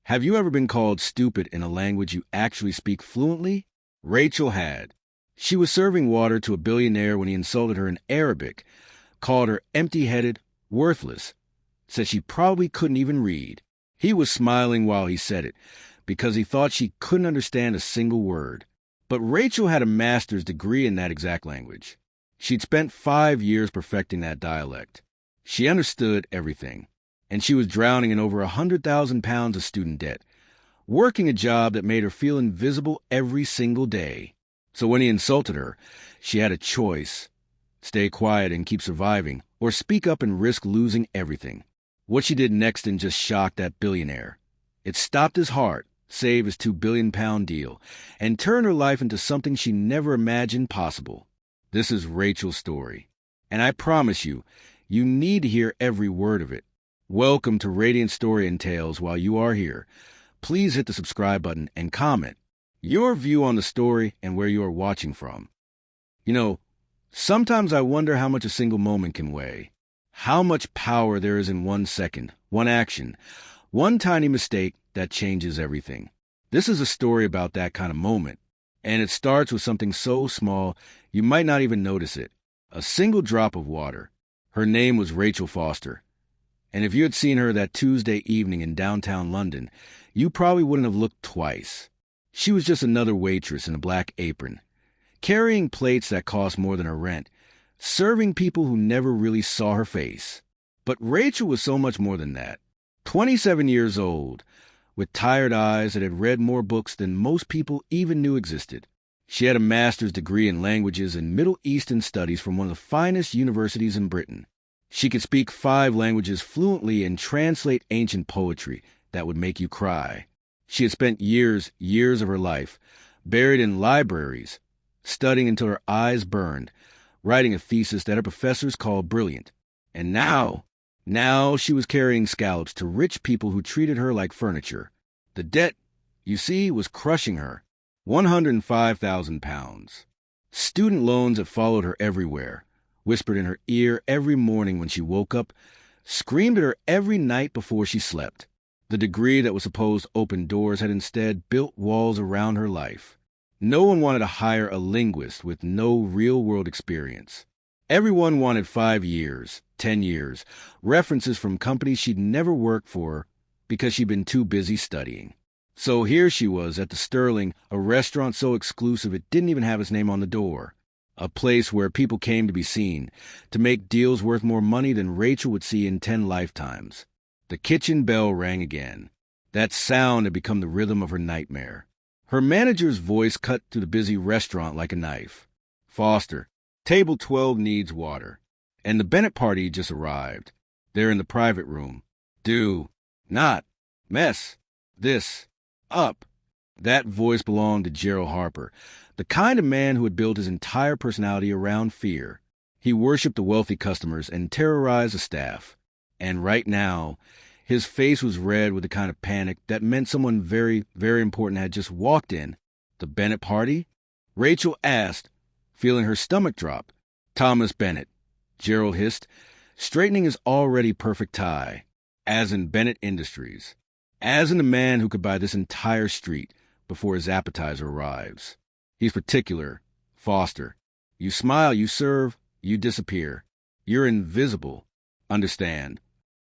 Have you ever been called stupid in a language you actually speak fluently? Rachel had. She was serving water to a billionaire when he insulted her in Arabic, called her empty-headed, worthless, said she probably couldn't even read. He was smiling while he said it, because he thought she couldn't understand a single word. But Rachel had a master's degree in that exact language. She'd spent 5 years perfecting that dialect. She understood everything, and she was drowning in over 100,000 pounds of student debt, working a job that made her feel invisible every single day. So when he insulted her, she had a choice: stay quiet and keep surviving, or speak up and risk losing everything. What she did next didn't just shock that billionaire. It stopped his heart, saved his £2 billion deal, and turned her life into something she never imagined possible. This is Rachel's story, and I promise you, you need to hear every word of it. Welcome to Radiant Story and Tales. While you are here, please hit the subscribe button and comment your view on the story and where you are watching from. You know, sometimes I wonder how much a single moment can weigh, how much power there is in 1 second, one action, one tiny mistake that changes everything. This is a story about that kind of moment, and it starts with something so small you might not even notice it. A single drop of water. Her name was Rachel Foster. And if you had seen her that Tuesday evening in downtown London, you probably wouldn't have looked twice. She was just another waitress in a black apron, carrying plates that cost more than her rent, serving people who never really saw her face. But Rachel was so much more than that. 27 years old, with tired eyes that had read more books than most people even knew existed. She had a master's degree in languages and Middle Eastern studies from one of the finest universities in Britain. She could speak 5 languages fluently and translate ancient poetry that would make you cry. She had spent years of her life buried in libraries, studying until her eyes burned, writing a thesis that her professors called brilliant. And now she was carrying scallops to rich people who treated her like furniture. The debt, you see, was crushing her. 105,000 pounds. Student loans had followed her everywhere, whispered in her ear every morning when she woke up, screamed at her every night before she slept. The degree that was supposed to open doors had instead built walls around her life. No one wanted to hire a linguist with no real-world experience. Everyone wanted 5 years, 10 years, references from companies she'd never worked for because she'd been too busy studying. So here she was at the Sterling, a restaurant so exclusive it didn't even have its name on the door. A place where people came to be seen, to make deals worth more money than Rachel would see in 10 lifetimes. The kitchen bell rang again. That sound had become the rhythm of her nightmare. Her manager's voice cut through the busy restaurant like a knife. "Foster, table 12 needs water." And the Bennett party just arrived. They're in the private room. "Do not mess this up." That voice belonged to Gerald Harper, the kind of man who had built his entire personality around fear. He worshipped the wealthy customers and terrorized the staff. And right now, his face was red with the kind of panic that meant someone very, very important had just walked in. "The Bennett party?" Rachel asked, feeling her stomach drop. "Thomas Bennett," Gerald hissed, straightening his already perfect tie. "As in Bennett Industries. As in the man who could buy this entire street before his appetizer arrives. He's particular, Foster. You smile, you serve, you disappear. You're invisible. Understand?"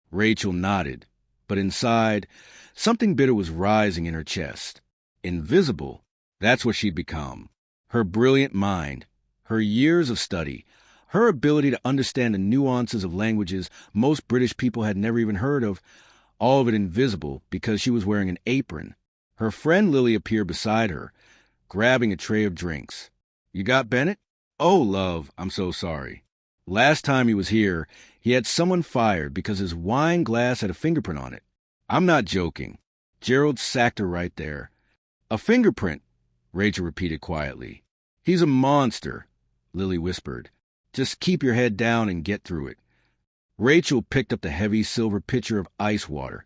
Rachel nodded, but inside, something bitter was rising in her chest. Invisible, that's what she'd become. Her brilliant mind, her years of study, her ability to understand the nuances of languages most British people had never even heard of, all of it invisible because she was wearing an apron. Her friend Lily appeared beside her, grabbing a tray of drinks. "You got Bennett?" "Oh, love, I'm so sorry. Last time he was here, he had someone fired because his wine glass had a fingerprint on it." "I'm not joking." Gerald sacked her right there. "A fingerprint," Rachel repeated quietly. "He's a monster," Lily whispered. "Just keep your head down and get through it." Rachel picked up the heavy silver pitcher of ice water,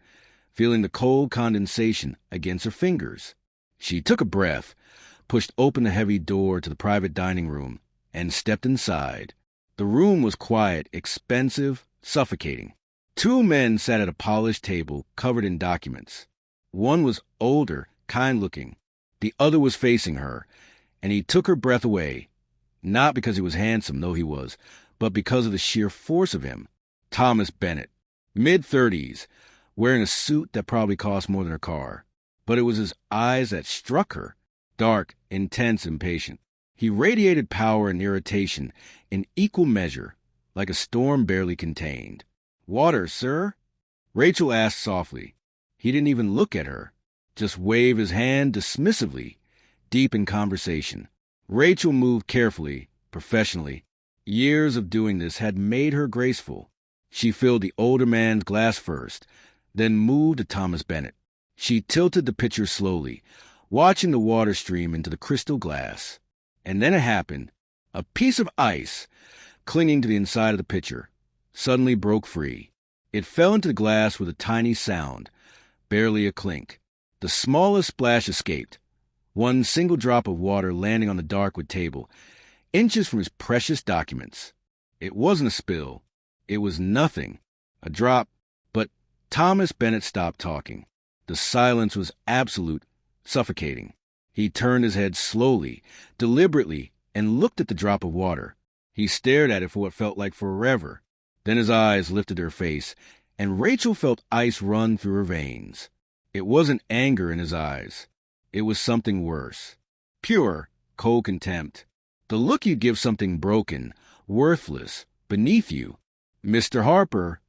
feeling the cold condensation against her fingers. She took a breath, pushed open the heavy door to the private dining room, and stepped inside. The room was quiet, expensive, suffocating. 2 men sat at a polished table covered in documents. One was older, kind-looking. The other was facing her, and he took her breath away, not because he was handsome, though he was, but because of the sheer force of him. Thomas Bennett, mid-30s, wearing a suit that probably cost more than her car. But it was his eyes that struck her, dark, intense, and patient. He radiated power and irritation in equal measure, like a storm barely contained. "Water, sir?" Rachel asked softly. He didn't even look at her, just wave his hand dismissively, deep in conversation. Rachel moved carefully, professionally. Years of doing this had made her graceful. She filled the older man's glass first, then moved to Thomas Bennett. She tilted the pitcher slowly, watching the water stream into the crystal glass. And then it happened. A piece of ice, clinging to the inside of the pitcher, suddenly broke free. It fell into the glass with a tiny sound, barely a clink. The smallest splash escaped, one single drop of water landing on the dark wood table, inches from his precious documents. It wasn't a spill. It was nothing. A drop. But Thomas Bennett stopped talking. The silence was absolute, suffocating. He turned his head slowly, deliberately, and looked at the drop of water. He stared at it for what felt like forever. Then his eyes lifted to her face, and Rachel felt ice run through her veins. It wasn't anger in his eyes. It was something worse. Pure, cold contempt. The look you'd give something broken, worthless, beneath you. "Mr. Harper,"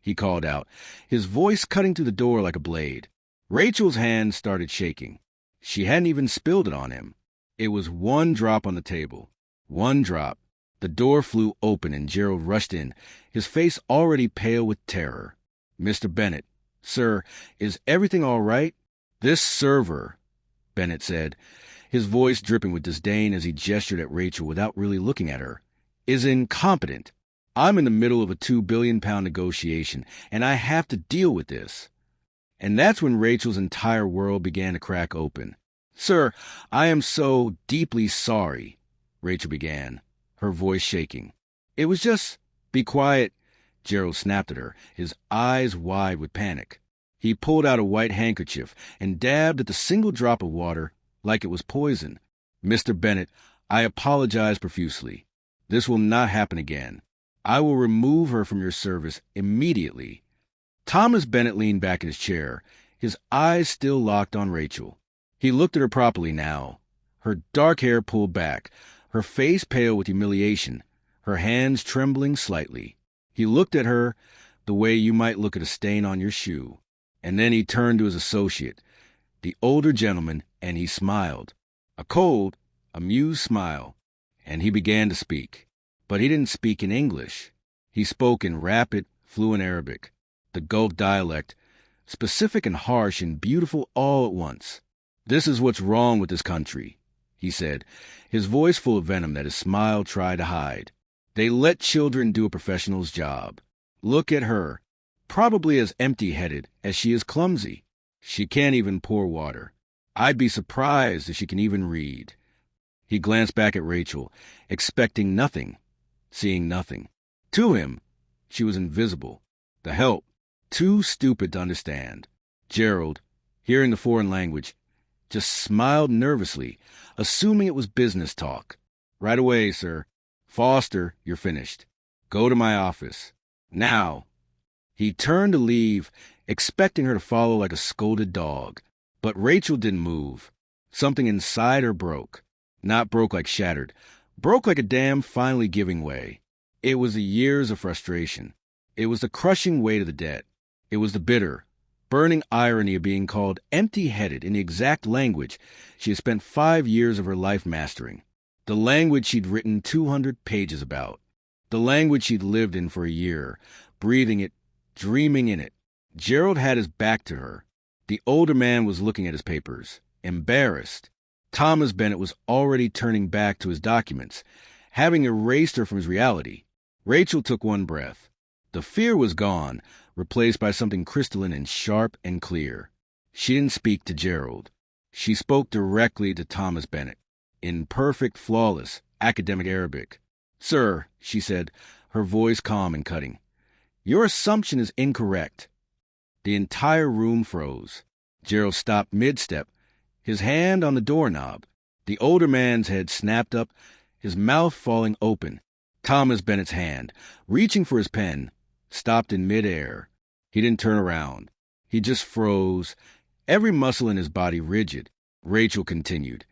he called out, his voice cutting through the door like a blade. Rachel's hand started shaking. She hadn't even spilled it on him. It was one drop on the table. One drop. The door flew open and Gerald rushed in, his face already pale with terror. "Mr. Bennett, sir, is everything all right?" "This server," Bennett said, his voice dripping with disdain as he gestured at Rachel without really looking at her, "is incompetent. I'm in the middle of a £2 billion negotiation, and I have to deal with this." And that's when Rachel's entire world began to crack open. "Sir, I am so deeply sorry," Rachel began, her voice shaking. "It was just—" "Be quiet," Gerald snapped at her, his eyes wide with panic. He pulled out a white handkerchief and dabbed at the single drop of water like it was poison. "Mr. Bennett, I apologize profusely. This will not happen again. I will remove her from your service immediately." Thomas Bennett leaned back in his chair, his eyes still locked on Rachel. He looked at her properly now, her dark hair pulled back, her face pale with humiliation, her hands trembling slightly. He looked at her the way you might look at a stain on your shoe. And then he turned to his associate, the older gentleman, and he smiled. A cold, amused smile. And he began to speak. But he didn't speak in English. He spoke in rapid, fluent Arabic, the Gulf dialect, specific and harsh and beautiful all at once. "This is what's wrong with this country," he said, his voice full of venom that his smile tried to hide. "They let children do a professional's job. Look at her, probably as empty-headed as she is clumsy. She can't even pour water. I'd be surprised if she can even read." He glanced back at Rachel, expecting nothing, seeing nothing. To him, she was invisible. The help, too stupid to understand. Gerald, hearing the foreign language, just smiled nervously, assuming it was business talk. "Right away, sir. Foster, you're finished. Go to my office. Now." He turned to leave, expecting her to follow like a scolded dog. But Rachel didn't move. Something inside her broke. Not broke like shattered. Broke like a dam finally giving way. It was the years of frustration. It was the crushing weight of the debt. It was the bitter, burning irony of being called empty-headed in the exact language she had spent 5 years of her life mastering. The language she'd written 200 pages about. The language she'd lived in for a year, breathing it, dreaming in it. Gerald had his back to her. The older man was looking at his papers, embarrassed. Thomas Bennett was already turning back to his documents, having erased her from his reality. Rachel took one breath. The fear was gone, replaced by something crystalline and sharp and clear. She didn't speak to Gerald. She spoke directly to Thomas Bennett, in perfect, flawless, academic Arabic. "Sir," she said, her voice calm and cutting, "your assumption is incorrect." The entire room froze. Gerald stopped mid-step, his hand on the doorknob. The older man's head snapped up, his mouth falling open. Thomas Bennett's hand, reaching for his pen, stopped in mid-air. He didn't turn around. He just froze, every muscle in his body rigid. Rachel continued,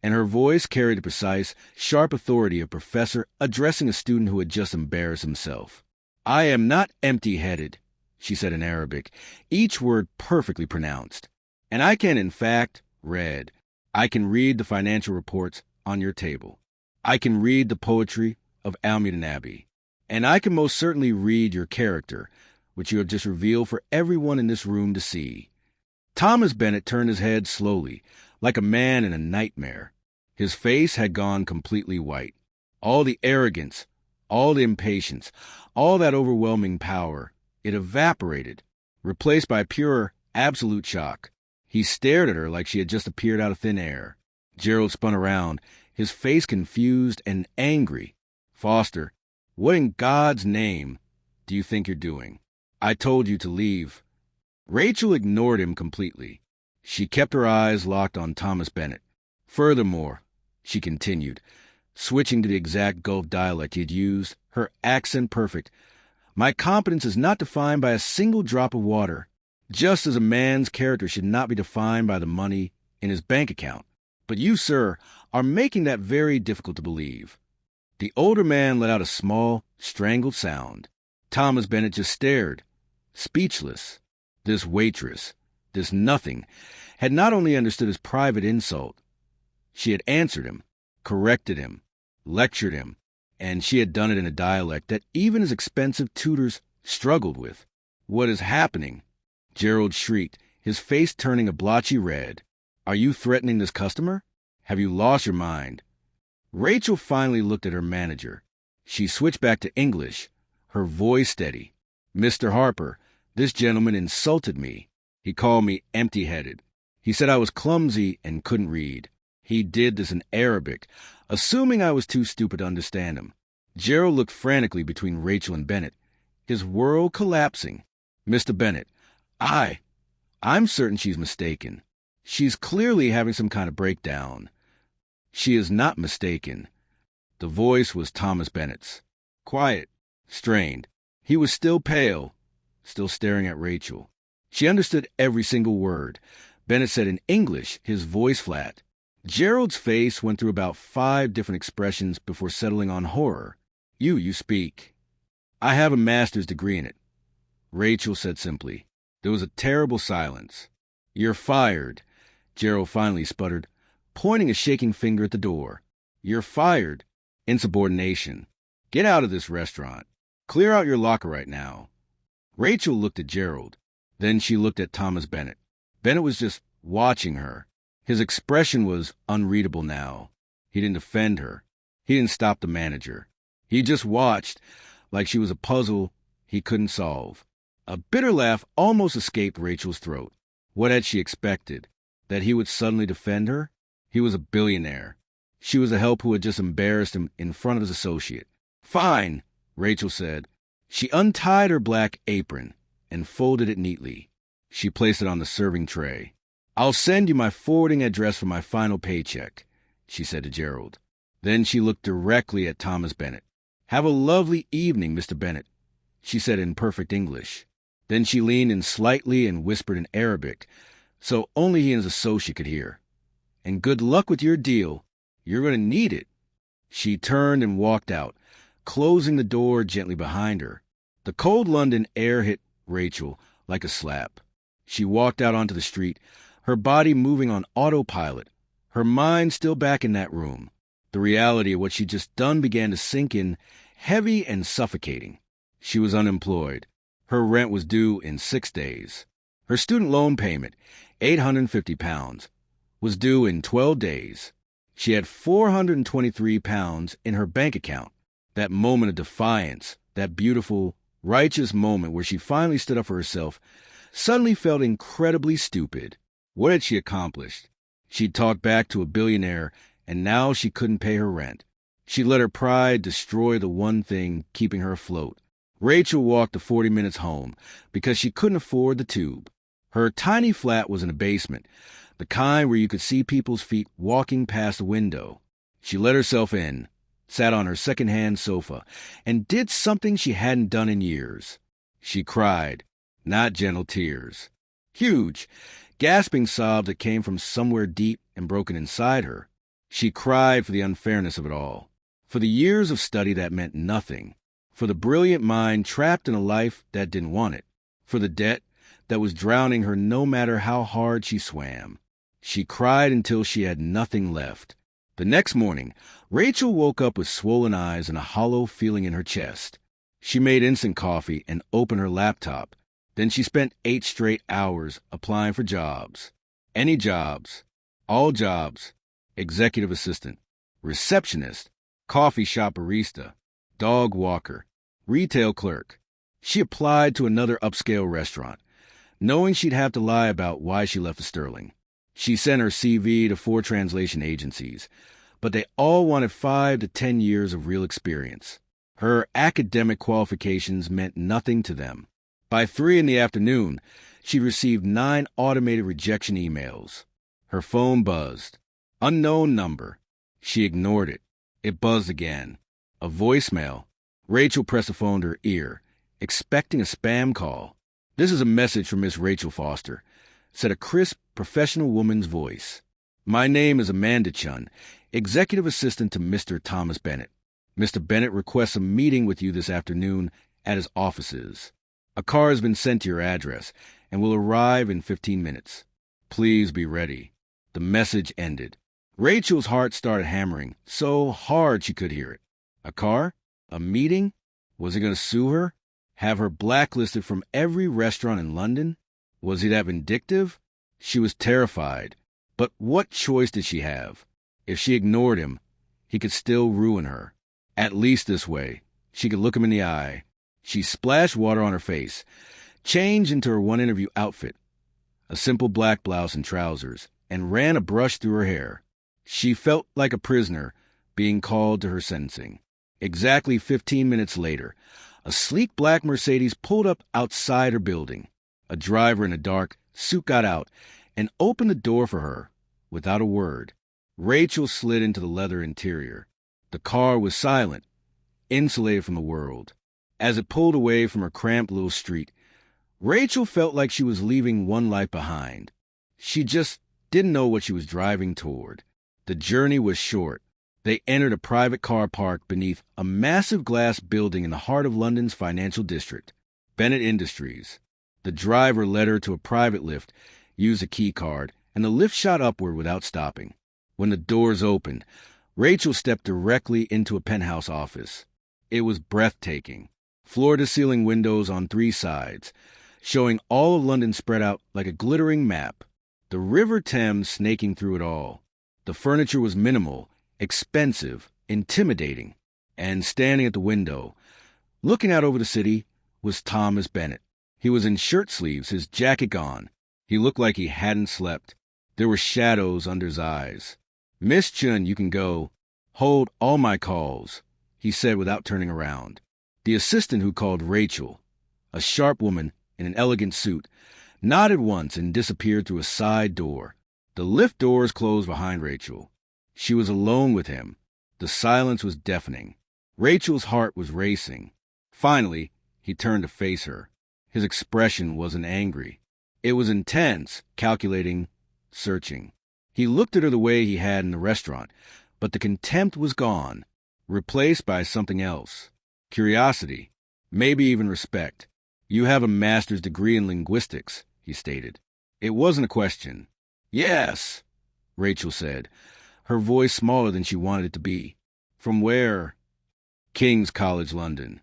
and her voice carried the precise, sharp authority of a professor addressing a student who had just embarrassed himself. "I am not empty-headed," she said in Arabic, each word perfectly pronounced. "And I can, in fact, read. I can read the financial reports on your table. I can read the poetry of Almuden Abbey. And I can most certainly read your character, which you have just revealed for everyone in this room to see." Thomas Bennett turned his head slowly, like a man in a nightmare. His face had gone completely white. All the arrogance, all the impatience, all that overwhelming power, it evaporated, replaced by pure, absolute shock. He stared at her like she had just appeared out of thin air. Gerald spun around, his face confused and angry. "Foster, what in God's name do you think you're doing? I told you to leave." Rachel ignored him completely. She kept her eyes locked on Thomas Bennett. "Furthermore," she continued, switching to the exact Gulf dialect he had used, her accent perfect, "my competence is not defined by a single drop of water, just as a man's character should not be defined by the money in his bank account. But you, sir, are making that very difficult to believe." The older man let out a small, strangled sound. Thomas Bennett just stared, speechless. This waitress, this nothing, had not only understood his private insult, she had answered him, corrected him, lectured him, and she had done it in a dialect that even his expensive tutors struggled with. "What is happening?" Gerald shrieked, his face turning a blotchy red. "Are you threatening this customer? Have you lost your mind?" Rachel finally looked at her manager. She switched back to English, her voice steady. "Mr. Harper, this gentleman insulted me. He called me empty-headed. He said I was clumsy and couldn't read. He did this in Arabic, assuming I was too stupid to understand him." Gerald looked frantically between Rachel and Bennett, his world collapsing. "Mr. Bennett, I'm certain she's mistaken. She's clearly having some kind of breakdown." "She is not mistaken." The voice was Thomas Bennett's. Quiet, strained. He was still pale, still staring at Rachel. She understood every single word. Bennett said in English, his voice flat. Gerald's face went through about 5 different expressions before settling on horror. You speak." "I have a master's degree in it," Rachel said simply. There was a terrible silence. "You're fired," Gerald finally sputtered, pointing a shaking finger at the door. "You're fired. Insubordination. Get out of this restaurant. Clear out your locker right now." Rachel looked at Gerald. Then she looked at Thomas Bennett. Bennett was just watching her. His expression was unreadable now. He didn't defend her. He didn't stop the manager. He just watched, like she was a puzzle he couldn't solve. A bitter laugh almost escaped Rachel's throat. What had she expected? That he would suddenly defend her? He was a billionaire. She was a help who had just embarrassed him in front of his associate. "Fine," Rachel said. She untied her black apron and folded it neatly. She placed it on the serving tray. "I'll send you my forwarding address for my final paycheck," she said to Gerald. Then she looked directly at Thomas Bennett. "Have a lovely evening, Mr. Bennett," she said in perfect English. Then she leaned in slightly and whispered in Arabic, so only he and his associate could hear. "And good luck with your deal. You're going to need it." She turned and walked out, closing the door gently behind her. The cold London air hit Rachel like a slap. She walked out onto the street, her body moving on autopilot, her mind still back in that room. The reality of what she'd just done began to sink in, heavy and suffocating. She was unemployed. Her rent was due in 6 days. Her student loan payment, £850, was due in 12 days. She had £423 in her bank account. That moment of defiance, that beautiful, righteous moment where she finally stood up for herself, suddenly felt incredibly stupid. What had she accomplished? She'd talked back to a billionaire, and now she couldn't pay her rent. She let her pride destroy the one thing keeping her afloat. Rachel walked the 40 minutes home because she couldn't afford the tube. Her tiny flat was in a basement, the kind where you could see people's feet walking past the window. She let herself in, sat on her second-hand sofa, and did something she hadn't done in years. She cried, not gentle tears. Huge, gasping sobs that came from somewhere deep and broken inside her. She cried for the unfairness of it all, for the years of study that meant nothing, for the brilliant mind trapped in a life that didn't want it, for the debt that was drowning her no matter how hard she swam. She cried until she had nothing left. The next morning, Rachel woke up with swollen eyes and a hollow feeling in her chest. She made instant coffee and opened her laptop. Then she spent 8 straight hours applying for jobs. Any jobs. All jobs. Executive assistant. Receptionist. Coffee shop barista. Dog walker. Retail clerk. She applied to another upscale restaurant, knowing she'd have to lie about why she left Sterling. She sent her CV to 4 translation agencies, but they all wanted 5 to 10 years of real experience. Her academic qualifications meant nothing to them. By 3 in the afternoon, she'd received 9 automated rejection emails. Her phone buzzed. Unknown number. She ignored it. It buzzed again. A voicemail. Rachel pressed the phone to her ear, expecting a spam call. "This is a message from Miss Rachel Foster," said a crisp, professional woman's voice. "My name is Amanda Chun, executive assistant to Mr. Thomas Bennett. Mr. Bennett requests a meeting with you this afternoon at his offices. A car has been sent to your address and will arrive in 15 minutes. Please be ready." The message ended. Rachel's heart started hammering so hard she could hear it. A car? A meeting? Was he going to sue her? Have her blacklisted from every restaurant in London? Was he that vindictive? She was terrified. But what choice did she have? If she ignored him, he could still ruin her. At least this way, she could look him in the eye. She splashed water on her face, changed into her one-interview outfit, a simple black blouse and trousers, and ran a brush through her hair. She felt like a prisoner being called to her sentencing. Exactly 15 minutes later, a sleek black Mercedes pulled up outside her building. A driver in a dark suit got out and opened the door for her without a word. Rachel slid into the leather interior. The car was silent, insulated from the world. As it pulled away from her cramped little street, Rachel felt like she was leaving one life behind. She just didn't know what she was driving toward. The journey was short. They entered a private car park beneath a massive glass building in the heart of London's financial district, Bennett Industries. The driver led her to a private lift, used a key card, and the lift shot upward without stopping. When the doors opened, Rachel stepped directly into a penthouse office. It was breathtaking. Floor-to-ceiling windows on 3 sides, showing all of London spread out like a glittering map. The River Thames snaking through it all. The furniture was minimal, expensive, intimidating. And standing at the window, looking out over the city, was Thomas Bennett. He was in shirt sleeves, his jacket gone. He looked like he hadn't slept. There were shadows under his eyes. "Miss Chun, you can go. Hold all my calls," he said without turning around. The assistant who called Rachel, a sharp woman in an elegant suit, nodded once and disappeared through a side door. The lift doors closed behind Rachel. She was alone with him. The silence was deafening. Rachel's heart was racing. Finally, he turned to face her. His expression wasn't angry. It was intense, calculating, searching. He looked at her the way he had in the restaurant, but the contempt was gone, replaced by something else. Curiosity, maybe even respect. "You have a master's degree in linguistics," he stated. It wasn't a question. "Yes," Rachel said, her voice smaller than she wanted it to be. "From where?" "King's College, London."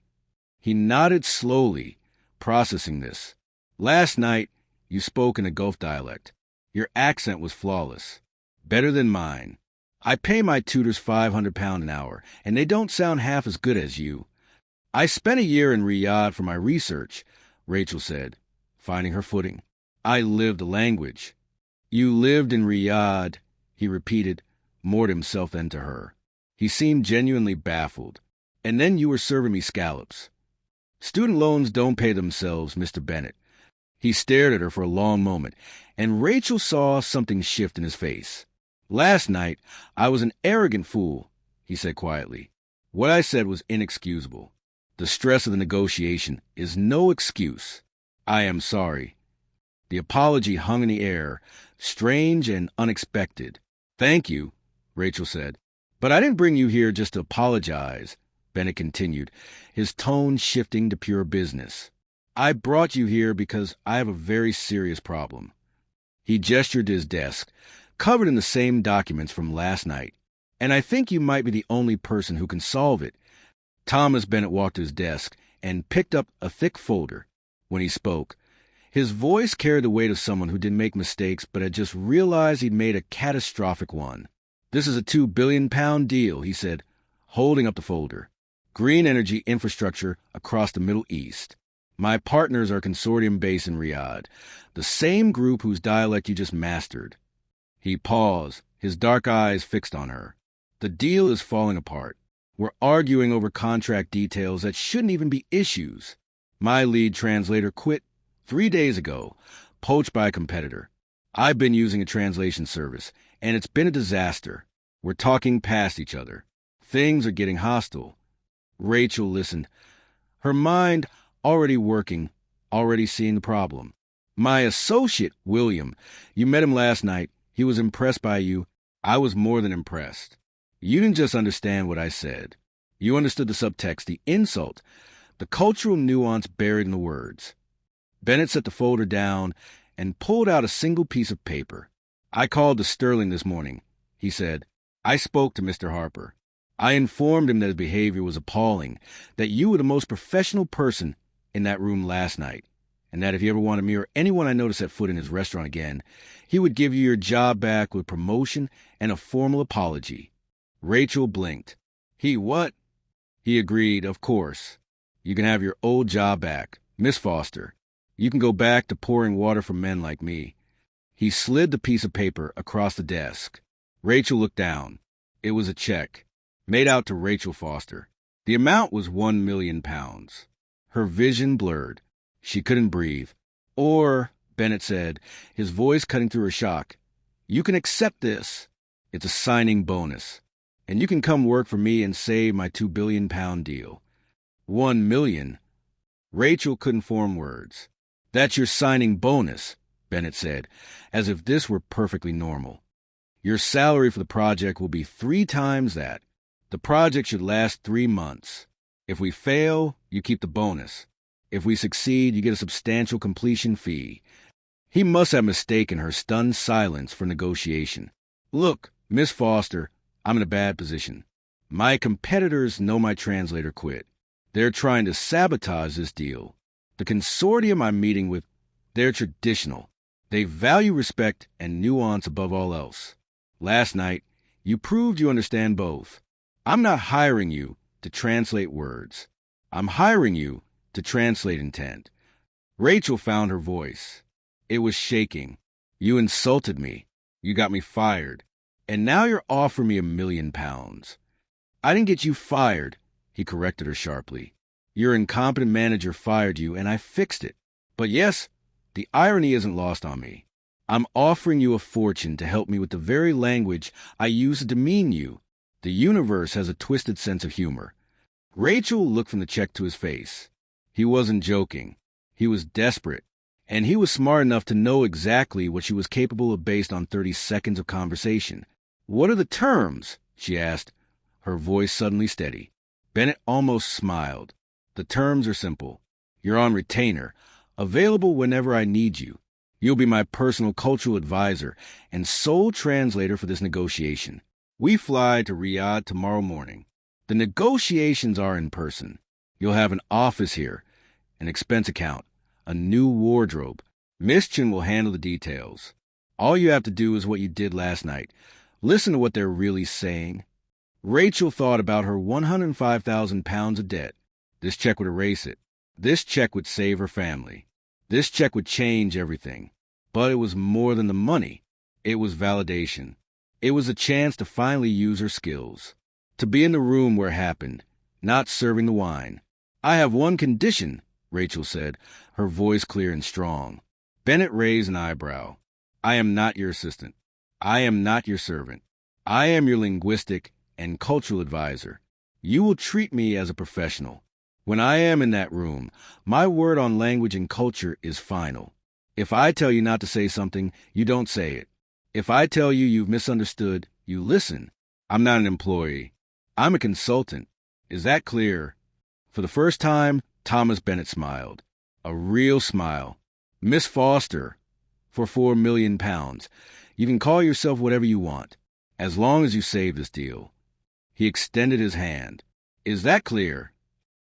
He nodded slowly, processing this. "Last night, you spoke in a Gulf dialect. Your accent was flawless. Better than mine. I pay my tutors £500 an hour, and they don't sound half as good as you." "I spent a year in Riyadh for my research," Rachel said, finding her footing. "I lived the language." "You lived in Riyadh," he repeated, more to himself than to her. He seemed genuinely baffled. "And then you were serving me scallops." "Student loans don't pay themselves, Mr. Bennett." He stared at her for a long moment, and Rachel saw something shift in his face. "Last night, I was an arrogant fool," he said quietly. "What I said was inexcusable. The stress of the negotiation is no excuse. I am sorry." The apology hung in the air, strange and unexpected. "Thank you," Rachel said. "But I didn't bring you here just to apologize," Bennett continued, his tone shifting to pure business. "I brought you here because I have a very serious problem." He gestured to his desk, covered in the same documents from last night. "And I think you might be the only person who can solve it." Thomas Bennett walked to his desk and picked up a thick folder. When he spoke, his voice carried the weight of someone who didn't make mistakes but had just realized he'd made a catastrophic one. "This is a £2 billion deal," he said, holding up the folder. "Green energy infrastructure across the Middle East. My partners are consortium based in Riyadh, the same group whose dialect you just mastered." He paused, his dark eyes fixed on her. "The deal is falling apart. We're arguing over contract details that shouldn't even be issues. My lead translator quit 3 days ago, poached by a competitor. I've been using a translation service, and it's been a disaster. We're talking past each other. Things are getting hostile." Rachel listened, her mind already working, already seeing the problem. "My associate, William, you met him last night. He was impressed by you. I was more than impressed. You didn't just understand what I said. You understood the subtext, the insult, the cultural nuance buried in the words." Bennett set the folder down and pulled out a single piece of paper. "I called to Sterling this morning," he said. "I spoke to Mr. Harper. I informed him that his behavior was appalling, that you were the most professional person in that room last night, and that if he ever wanted me or anyone I noticed set foot in his restaurant again, he would give you your job back with promotion and a formal apology." Rachel blinked. "He what?" He agreed, "Of course. You can have your old job back, Miss Foster. You can go back to pouring water for men like me." He slid the piece of paper across the desk. Rachel looked down. It was a check, made out to Rachel Foster. The amount was £1 million. Her vision blurred. She couldn't breathe. "Or," Bennett said, his voice cutting through her shock, "you can accept this. It's a signing bonus. And you can come work for me and save my £2 billion deal." "1 million?" Rachel couldn't form words. "That's your signing bonus," Bennett said, as if this were perfectly normal. "Your salary for the project will be 3 times that. The project should last 3 months. If we fail, you keep the bonus. If we succeed, you get a substantial completion fee." He must have mistaken her stunned silence for negotiation. "Look, Miss Foster, I'm in a bad position. My competitors know my translator quit. They're trying to sabotage this deal. The consortium I'm meeting with, they're traditional. They value respect and nuance above all else. Last night, you proved you understand both. I'm not hiring you to translate words. I'm hiring you to translate intent." Rachel found her voice. It was shaking. "You insulted me. You got me fired. And now you're offering me £1 million. "I didn't get you fired," he corrected her sharply. "Your incompetent manager fired you, and I fixed it. But yes, the irony isn't lost on me. I'm offering you a fortune to help me with the very language I use to demean you. The universe has a twisted sense of humor." Rachel looked from the check to his face. He wasn't joking. He was desperate. And he was smart enough to know exactly what she was capable of based on 30 seconds of conversation. "What are the terms?" she asked, her voice suddenly steady. Bennett almost smiled. "The terms are simple. You're on retainer, available whenever I need you. You'll be my personal cultural advisor and sole translator for this negotiation. We fly to Riyadh tomorrow morning. The negotiations are in person. You'll have an office here, an expense account, a new wardrobe. Miss Chin will handle the details. All you have to do is what you did last night. Listen to what they're really saying." Rachel thought about her £105,000 of debt. This check would erase it. This check would save her family. This check would change everything. But it was more than the money. It was validation. It was a chance to finally use her skills. To be in the room where it happened, not serving the wine. "I have one condition," Rachel said, her voice clear and strong. Bennett raised an eyebrow. I am not your assistant. I am not your servant. I am your linguistic and cultural advisor. You will treat me as a professional. When I am in that room, my word on language and culture is final. If I tell you not to say something, you don't say it. If I tell you you've misunderstood, you listen. I'm not an employee. I'm a consultant. Is that clear? For the first time, Thomas Bennett smiled. A real smile. Miss Foster, for £4 million. You can call yourself whatever you want, as long as you save this deal. He extended his hand. Is that clear?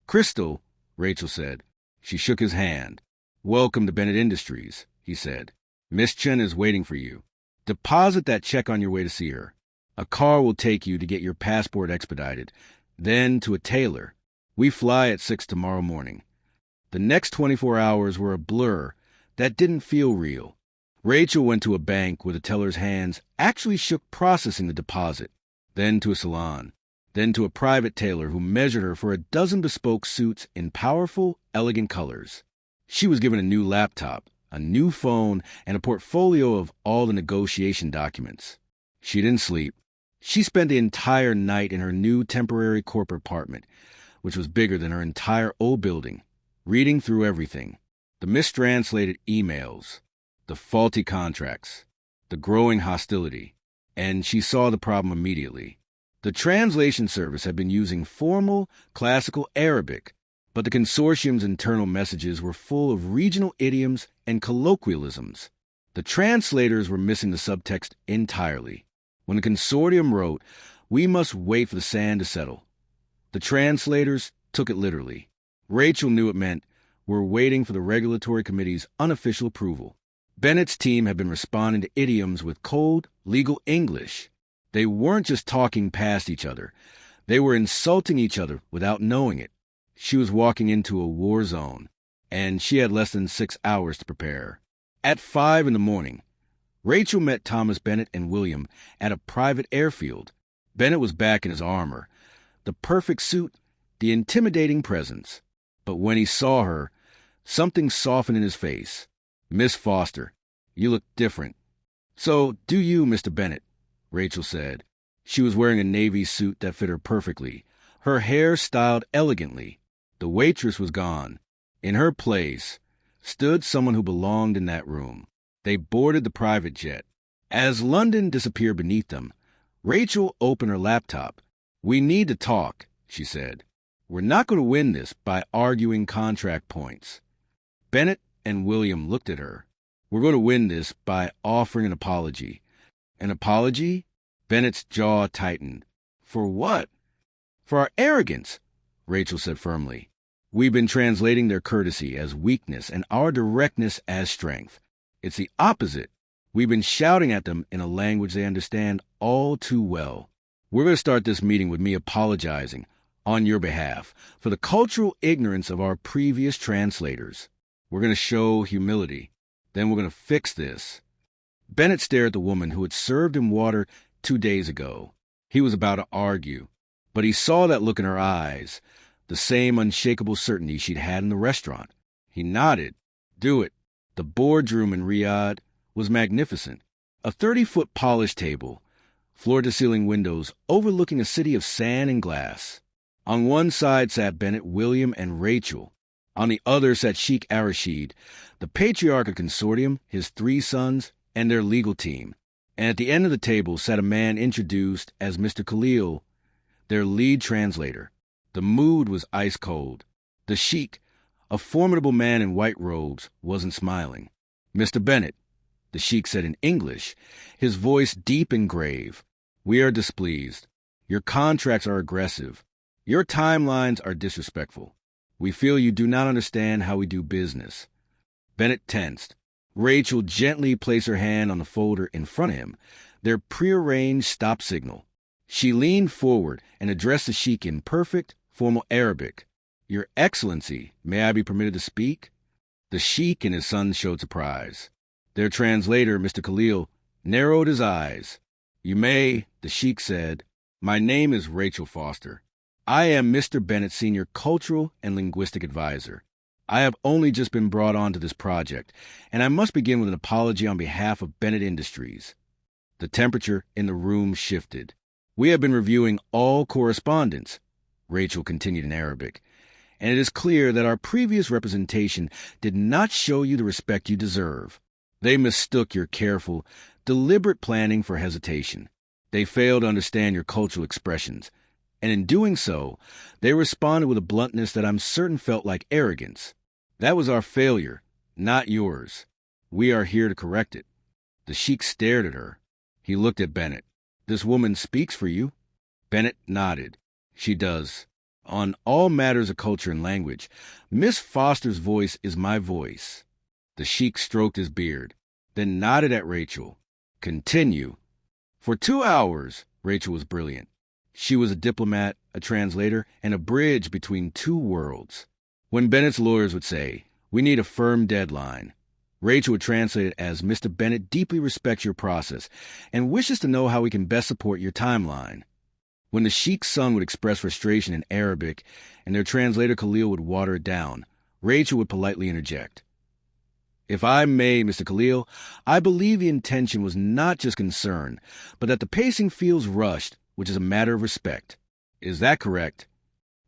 Crystal, Rachel said. She shook his hand. Welcome to Bennett Industries, he said. Miss Chen is waiting for you. Deposit that check on your way to see her. A car will take you to get your passport expedited, then to a tailor. We fly at 6 tomorrow morning. The next 24 hours were a blur that didn't feel real. Rachel went to a bank where the teller's hands actually shook processing the deposit, then to a salon, then to a private tailor who measured her for a dozen bespoke suits in powerful, elegant colors. She was given a new laptop, a new phone, and a portfolio of all the negotiation documents. She didn't sleep. She spent the entire night in her new temporary corporate apartment, which was bigger than her entire old building, reading through everything. The mistranslated emails, the faulty contracts, the growing hostility, and she saw the problem immediately. The translation service had been using formal, classical Arabic, but the consortium's internal messages were full of regional idioms and colloquialisms. The translators were missing the subtext entirely. When the consortium wrote, "We must wait for the sand to settle," the translators took it literally. Rachel knew it meant, "We're waiting for the regulatory committee's unofficial approval." Bennett's team had been responding to idioms with cold, legal English. They weren't just talking past each other. They were insulting each other without knowing it. She was walking into a war zone, and she had less than 6 hours to prepare. At 5 in the morning, Rachel met Thomas Bennett and William at a private airfield. Bennett was back in his armor, the perfect suit, the intimidating presence. But when he saw her, something softened in his face. "Miss Foster, you look different." "So do you, Mr. Bennett," Rachel said. She was wearing a navy suit that fit her perfectly, her hair styled elegantly. The waitress was gone. In her place stood someone who belonged in that room. They boarded the private jet. As London disappeared beneath them, Rachel opened her laptop. "We need to talk," she said. "We're not going to win this by arguing contract points." Bennett and William looked at her. "We're going to win this by offering an apology." "An apology?" Bennett's jaw tightened. "For what?" "For our arrogance," Rachel said firmly. "We've been translating their courtesy as weakness and our directness as strength. It's the opposite. We've been shouting at them in a language they understand all too well. We're going to start this meeting with me apologizing, on your behalf, for the cultural ignorance of our previous translators. We're going to show humility. Then we're going to fix this." Bennett stared at the woman who had served him water 2 days ago. He was about to argue, but he saw that look in her eyes, the same unshakable certainty she'd had in the restaurant. He nodded. "Do it." The boardroom in Riyadh was magnificent. A 30-foot polished table, floor-to-ceiling windows overlooking a city of sand and glass. On one side sat Bennett, William, and Rachel. On the other sat Sheikh Arashid, the patriarch of consortium, his 3 sons, and their legal team. And at the end of the table sat a man introduced as Mr. Khalil, their lead translator. The mood was ice cold. The sheikh, a formidable man in white robes, wasn't smiling. "Mr. Bennett," the sheikh said in English, his voice deep and grave, "we are displeased. Your contracts are aggressive. Your timelines are disrespectful. We feel you do not understand how we do business." Bennett tensed. Rachel gently placed her hand on the folder in front of him, their prearranged stop signal. She leaned forward and addressed the sheikh in perfect, formal Arabic. "Your Excellency, may I be permitted to speak?" The sheikh and his son showed surprise. Their translator, Mr. Khalil, narrowed his eyes. "You may," the sheikh said. "My name is Rachel Foster. I am Mr. Bennett's senior cultural and linguistic advisor. I have only just been brought onto this project, and I must begin with an apology on behalf of Bennett Industries. The temperature in the room shifted. We have been reviewing all correspondence, Rachel continued in Arabic, and it is clear that our previous representation did not show you the respect you deserve. They mistook your careful, deliberate planning for hesitation. They failed to understand your cultural expressions, and in doing so, they responded with a bluntness that I'm certain felt like arrogance. That was our failure, not yours. We are here to correct it. The sheik stared at her. He looked at Bennett. This woman speaks for you. Bennett nodded. She does. On all matters of culture and language, Miss Foster's voice is my voice. The sheik stroked his beard, then nodded at Rachel. Continue. For 2 hours, Rachel was brilliant. She was a diplomat, a translator, and a bridge between two worlds. When Bennett's lawyers would say, "We need a firm deadline," Rachel would translate it as, "Mr. Bennett deeply respects your process and wishes to know how we can best support your timeline." When the sheik's son would express frustration in Arabic and their translator Khalil would water it down, Rachel would politely interject. "If I may, Mr. Khalil, I believe the intention was not just concern, but that the pacing feels rushed, which is a matter of respect. Is that correct?"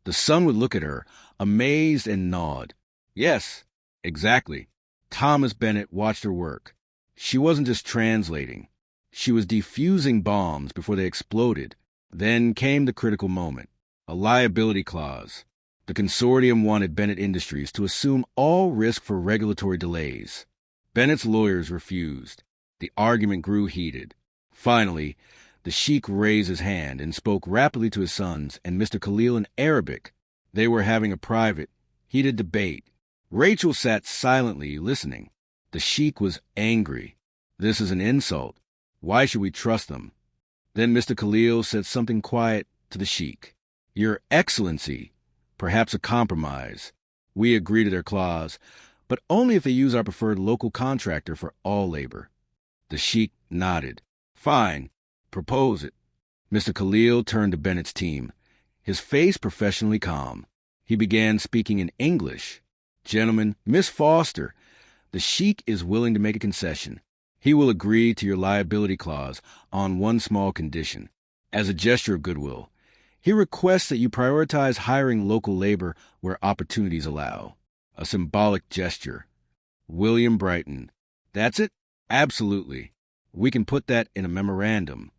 The son would look at her, amazed, and nod. "Yes, exactly." Thomas Bennett watched her work. She wasn't just translating. She was defusing bombs before they exploded. Then came the critical moment, a liability clause. The consortium wanted Bennett Industries to assume all risk for regulatory delays. Bennett's lawyers refused. The argument grew heated. Finally, the sheik raised his hand and spoke rapidly to his sons and Mr. Khalil in Arabic. They were having a private, heated debate. Rachel sat silently listening. The sheik was angry. This is an insult. Why should we trust them? Then Mr. Khalil said something quiet to the sheik. "Your Excellency, perhaps a compromise. We agree to their clause, but only if they use our preferred local contractor for all labor." The sheik nodded. "Fine. Propose it." Mr. Khalil turned to Bennett's team, his face professionally calm. He began speaking in English. "Gentlemen, Miss Foster, the sheik is willing to make a concession. He will agree to your liability clause on one small condition. As a gesture of goodwill, he requests that you prioritize hiring local labor where opportunities allow." A symbolic gesture. William brightened. "That's it? Absolutely. We can put that in a memorandum."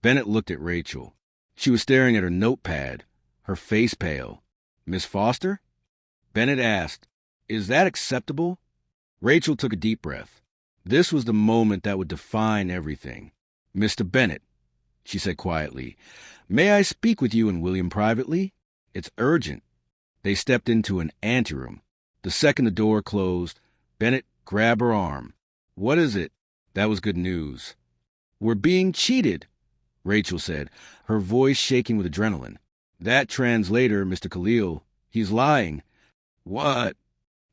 Bennett looked at Rachel. She was staring at her notepad, her face pale. "Miss Foster?" Bennett asked, "Is that acceptable?" Rachel took a deep breath. This was the moment that would define everything. "Mr. Bennett," she said quietly, "may I speak with you and William privately? It's urgent." They stepped into an anteroom. The second the door closed, Bennett grabbed her arm. "What is it?" That was good news. "We're being cheated," Rachel said, her voice shaking with adrenaline. "That translator, Mr. Khalil, he's lying." "What?"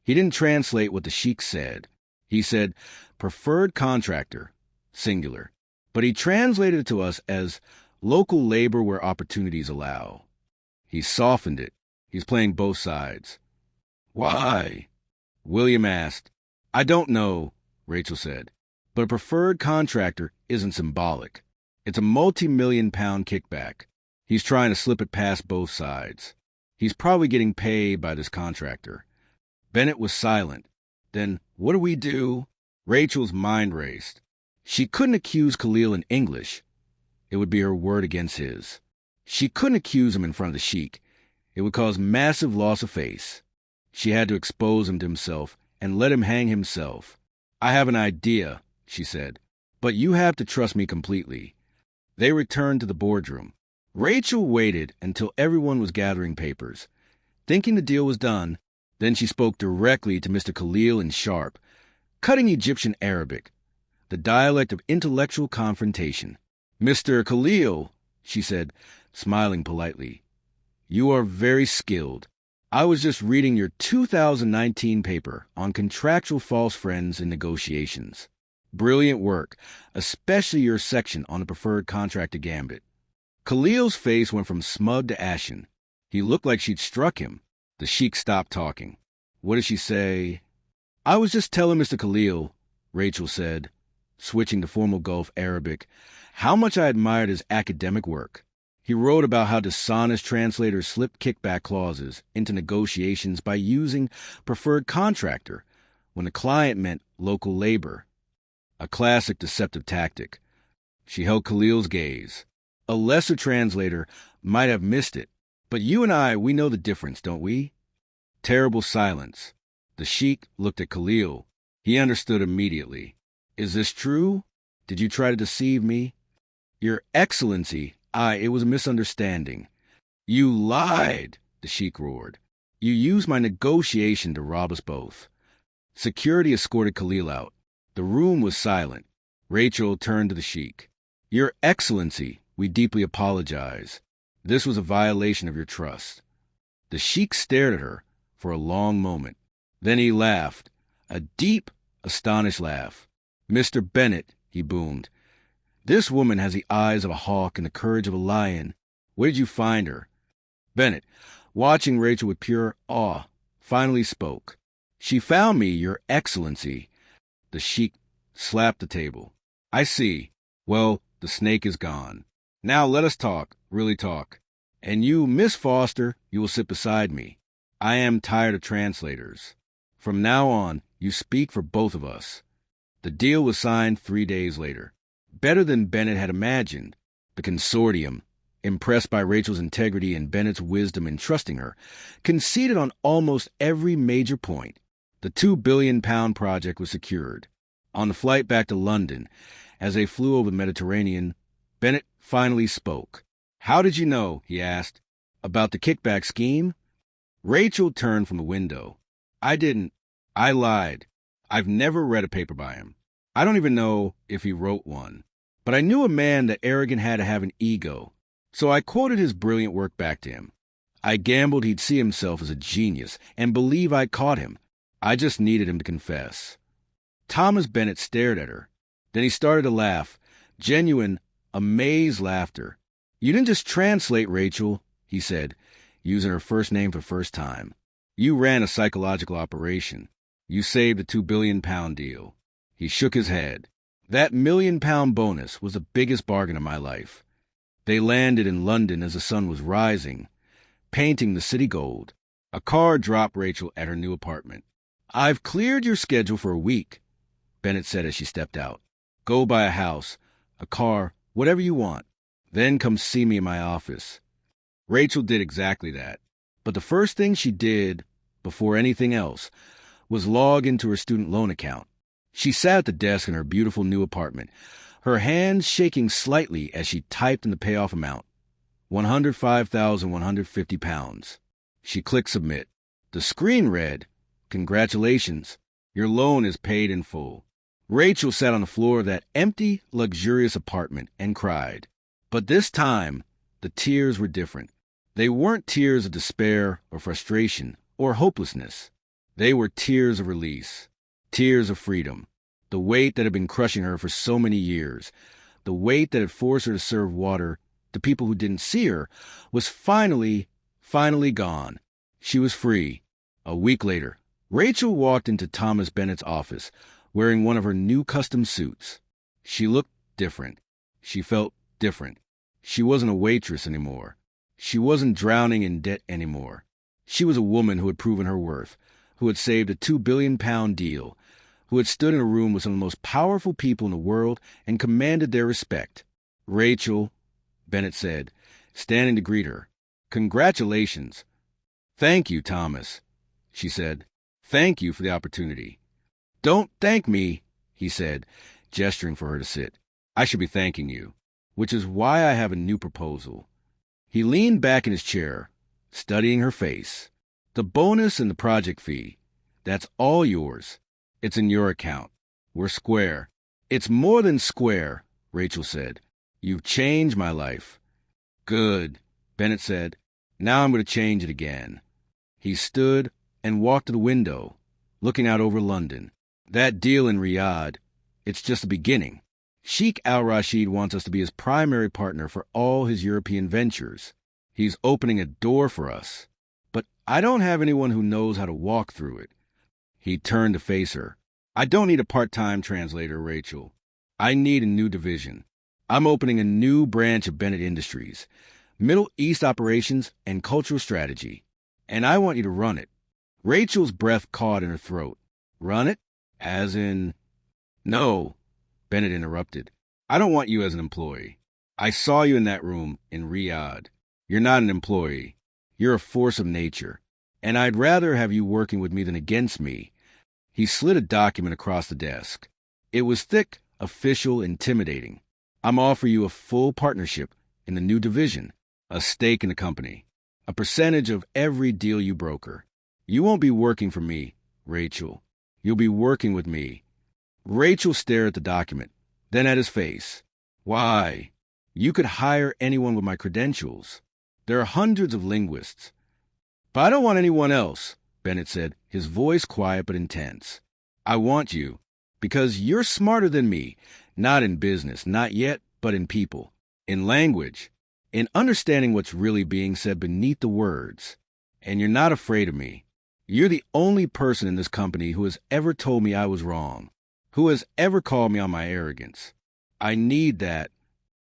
He didn't translate what the sheik said. He said, "preferred contractor," singular. But he translated it to us as local labor where opportunities allow. He softened it. He's playing both sides. "Why?" William asked. "I don't know," Rachel said. "But a preferred contractor isn't symbolic. It's a multi-million-pound kickback. He's trying to slip it past both sides. He's probably getting paid by this contractor." Bennett was silent. Then, "What do we do?" Rachel's mind raced. She couldn't accuse Khalil in English. It would be her word against his. She couldn't accuse him in front of the sheik. It would cause massive loss of face. She had to expose him to himself and let him hang himself. "I have an idea," she said, "but you have to trust me completely." They returned to the boardroom. Rachel waited until everyone was gathering papers. Thinking the deal was done, then she spoke directly to Mr. Khalil in sharp, cutting Egyptian Arabic, the dialect of intellectual confrontation. "Mr. Khalil," she said, smiling politely, "you are very skilled. I was just reading your 2019 paper on contractual false friends in negotiations. Brilliant work, especially your section on the preferred contractor gambit." Khalil's face went from smug to ashen. He looked like she'd struck him. The sheik stopped talking. What did she say? I was just telling Mr. Khalil, Rachel said, switching to formal Gulf Arabic, how much I admired his academic work. He wrote about how dishonest translators slipped kickback clauses into negotiations by using preferred contractor when the client meant local labor. A classic deceptive tactic. She held Khalil's gaze. A lesser translator might have missed it, but you and I, we know the difference, don't we? Terrible silence. The sheik looked at Khalil. He understood immediately. Is this true? Did you try to deceive me? Your Excellency, it was a misunderstanding. You lied, the sheik roared. You used my negotiation to rob us both. Security escorted Khalil out. The room was silent. Rachel turned to the sheik. Your Excellency, we deeply apologize. This was a violation of your trust. The sheik stared at her for a long moment. Then he laughed, a deep, astonished laugh. Mr. Bennett, he boomed. This woman has the eyes of a hawk and the courage of a lion. Where did you find her? Bennett, watching Rachel with pure awe, finally spoke. She found me, Your Excellency. The sheik slapped the table. I see. Well, the snake is gone. Now let us talk, really talk. And you, Miss Foster, you will sit beside me. I am tired of translators. From now on, you speak for both of us. The deal was signed 3 days later. Better than Bennett had imagined. The consortium, impressed by Rachel's integrity and Bennett's wisdom in trusting her, conceded on almost every major point. The £2 billion project was secured. On the flight back to London, as they flew over the Mediterranean, Bennett finally spoke. How did you know, he asked, about the kickback scheme? Rachel turned from the window. I didn't. I lied. I've never read a paper by him. I don't even know if he wrote one. But I knew a man that arrogant had to have an ego. So I quoted his brilliant work back to him. I gambled he'd see himself as a genius and believe I caught him. I just needed him to confess. Thomas Bennett stared at her. Then he started to laugh. Genuine, amazed laughter. You didn't just translate, Rachel, he said, using her first name for the first time. You ran a psychological operation. You saved a £2 billion deal. He shook his head. That £1 million bonus was the biggest bargain of my life. They landed in London as the sun was rising, painting the city gold. A car dropped Rachel at her new apartment. I've cleared your schedule for a week, Bennett said as she stepped out. Go buy a house, a car, whatever you want. Then come see me in my office. Rachel did exactly that. But the first thing she did, before anything else, was log into her student loan account. She sat at the desk in her beautiful new apartment, her hands shaking slightly as she typed in the payoff amount, £105,150. She clicked submit. The screen read, Congratulations, your loan is paid in full. Rachel sat on the floor of that empty, luxurious apartment and cried. But this time, the tears were different. They weren't tears of despair or frustration or hopelessness. They were tears of release, tears of freedom. The weight that had been crushing her for so many years, the weight that had forced her to serve water to people who didn't see her, was finally gone. She was free. A week later, Rachel walked into Thomas Bennett's office, wearing one of her new custom suits. She looked different. She felt different. She wasn't a waitress anymore. She wasn't drowning in debt anymore. She was a woman who had proven her worth, who had saved a £2 billion deal, who had stood in a room with some of the most powerful people in the world and commanded their respect. Rachel, Bennett said, standing to greet her. Congratulations. Thank you, Thomas, she said. Thank you for the opportunity. Don't thank me, he said, gesturing for her to sit. I should be thanking you, which is why I have a new proposal. He leaned back in his chair, studying her face. The bonus and the project fee, that's all yours. It's in your account. We're square. It's more than square, Rachel said. You've changed my life. Good, Bennett said. Now I'm going to change it again. He stood and walked to the window, looking out over London. That deal in Riyadh, it's just the beginning. Sheikh Al-Rashid wants us to be his primary partner for all his European ventures. He's opening a door for us. But I don't have anyone who knows how to walk through it. He turned to face her. I don't need a part-time translator, Rachel. I need a new division. I'm opening a new branch of Bennett Industries, Middle East operations and cultural strategy, and I want you to run it. Rachel's breath caught in her throat. Run it? As in... No, Bennett interrupted. I don't want you as an employee. I saw you in that room in Riyadh. You're not an employee. You're a force of nature, and I'd rather have you working with me than against me. He slid a document across the desk. It was thick, official, intimidating. I'm offering you a full partnership in the new division, a stake in the company, a percentage of every deal you broker. You won't be working for me, Rachel. You'll be working with me. Rachel stared at the document, then at his face. Why? You could hire anyone with my credentials. There are hundreds of linguists. But I don't want anyone else, Bennett said, his voice quiet but intense. I want you, because you're smarter than me, not in business, not yet, but in people, in language, in understanding what's really being said beneath the words. And you're not afraid of me. You're the only person in this company who has ever told me I was wrong, who has ever called me on my arrogance. I need that.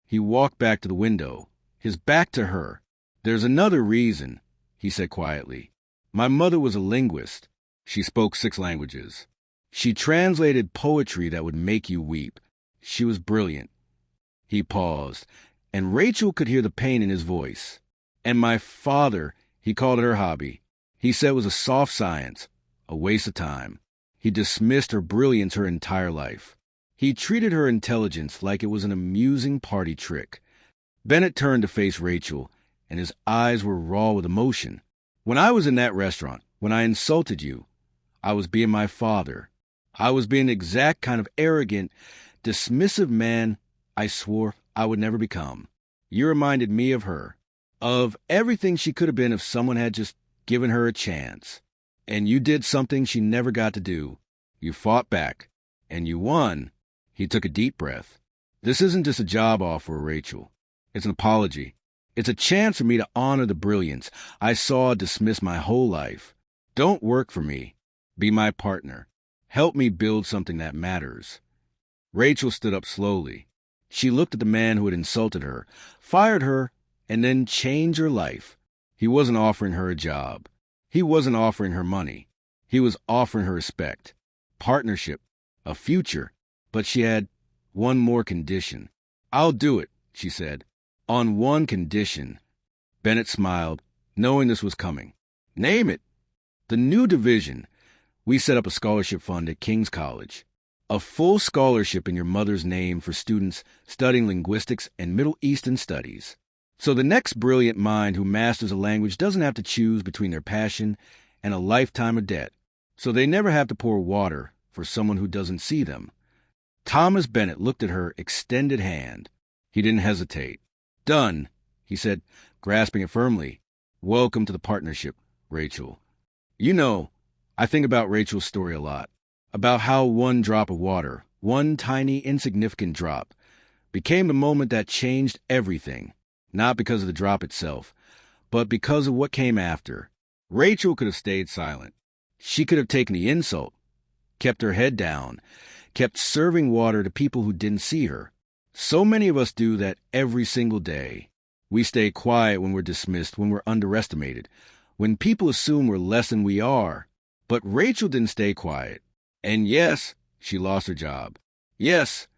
He walked back to the window, his back to her. There's another reason, he said quietly. My mother was a linguist. She spoke 6 languages. She translated poetry that would make you weep. She was brilliant. He paused, and Rachel could hear the pain in his voice. And my father, he called it her hobby. He said it was a soft science, a waste of time. He dismissed her brilliance her entire life. He treated her intelligence like it was an amusing party trick. Bennett turned to face Rachel, and his eyes were raw with emotion. When I was in that restaurant, when I insulted you, I was being my father. I was being the exact kind of arrogant, dismissive man I swore I would never become. You reminded me of her, of everything she could have been if someone had just given her a chance. And you did something she never got to do. You fought back, and you won. He took a deep breath. This isn't just a job offer, Rachel. It's an apology. It's a chance for me to honor the brilliance I saw dismiss my whole life. Don't work for me. Be my partner. Help me build something that matters. Rachel stood up slowly. She looked at the man who had insulted her, fired her, and then changed her life. He wasn't offering her a job. He wasn't offering her money. He was offering her respect, partnership, a future. But she had one more condition. I'll do it, she said. On one condition. Bennett smiled, knowing this was coming. Name it. The new division. We set up a scholarship fund at King's College. A full scholarship in your mother's name for students studying linguistics and Middle Eastern studies. So the next brilliant mind who masters a language doesn't have to choose between their passion and a lifetime of debt. So they never have to pour water for someone who doesn't see them. Thomas Bennett looked at her extended hand. He didn't hesitate. Done, he said, grasping it firmly. Welcome to the partnership, Rachel. You know, I think about Rachel's story a lot, about how one drop of water, one tiny, insignificant drop, became the moment that changed everything, not because of the drop itself, but because of what came after. Rachel could have stayed silent. She could have taken the insult, kept her head down, kept serving water to people who didn't see her. So many of us do that every single day. We stay quiet when we're dismissed, when we're underestimated, when people assume we're less than we are. But Rachel didn't stay quiet. And yes, she lost her job. Yes,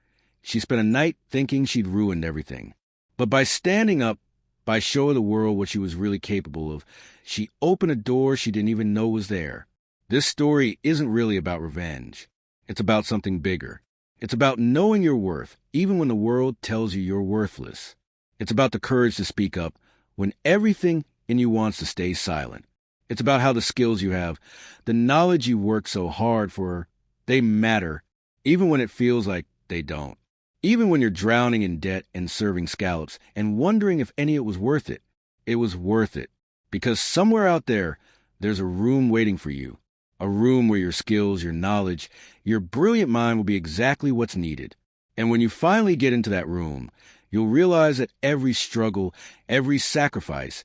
she spent a night thinking she'd ruined everything. But by standing up, by showing the world what she was really capable of, she opened a door she didn't even know was there. This story isn't really about revenge. It's about something bigger. It's about knowing your worth, even when the world tells you you're worthless. It's about the courage to speak up when everything in you wants to stay silent. It's about how the skills you have, the knowledge you work so hard for, they matter, even when it feels like they don't. Even when you're drowning in debt and serving scallops and wondering if any of it was worth it. It was worth it. Because somewhere out there, there's a room waiting for you. A room where your skills, your knowledge, your brilliant mind will be exactly what's needed. And when you finally get into that room, you'll realize that every struggle, every sacrifice,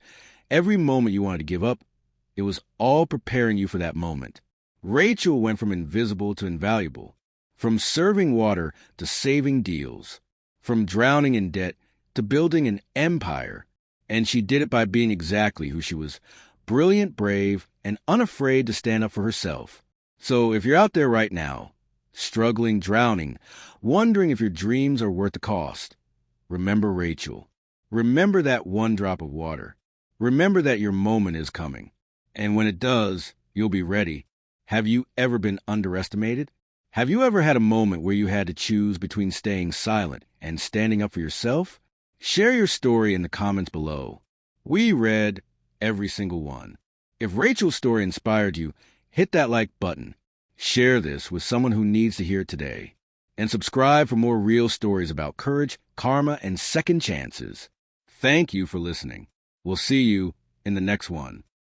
every moment you wanted to give up, it was all preparing you for that moment. Rachel went from invisible to invaluable, from serving water to saving deals, from drowning in debt to building an empire. And she did it by being exactly who she was: brilliant, brave, and unafraid to stand up for herself. So if you're out there right now, struggling, drowning, wondering if your dreams are worth the cost, remember Rachel. Remember that one drop of water. Remember that your moment is coming. And when it does, you'll be ready. Have you ever been underestimated? Have you ever had a moment where you had to choose between staying silent and standing up for yourself? Share your story in the comments below. We read every single one. If Rachel's story inspired you, hit that like button. Share this with someone who needs to hear it today. And subscribe for more real stories about courage, karma, and second chances. Thank you for listening. We'll see you in the next one.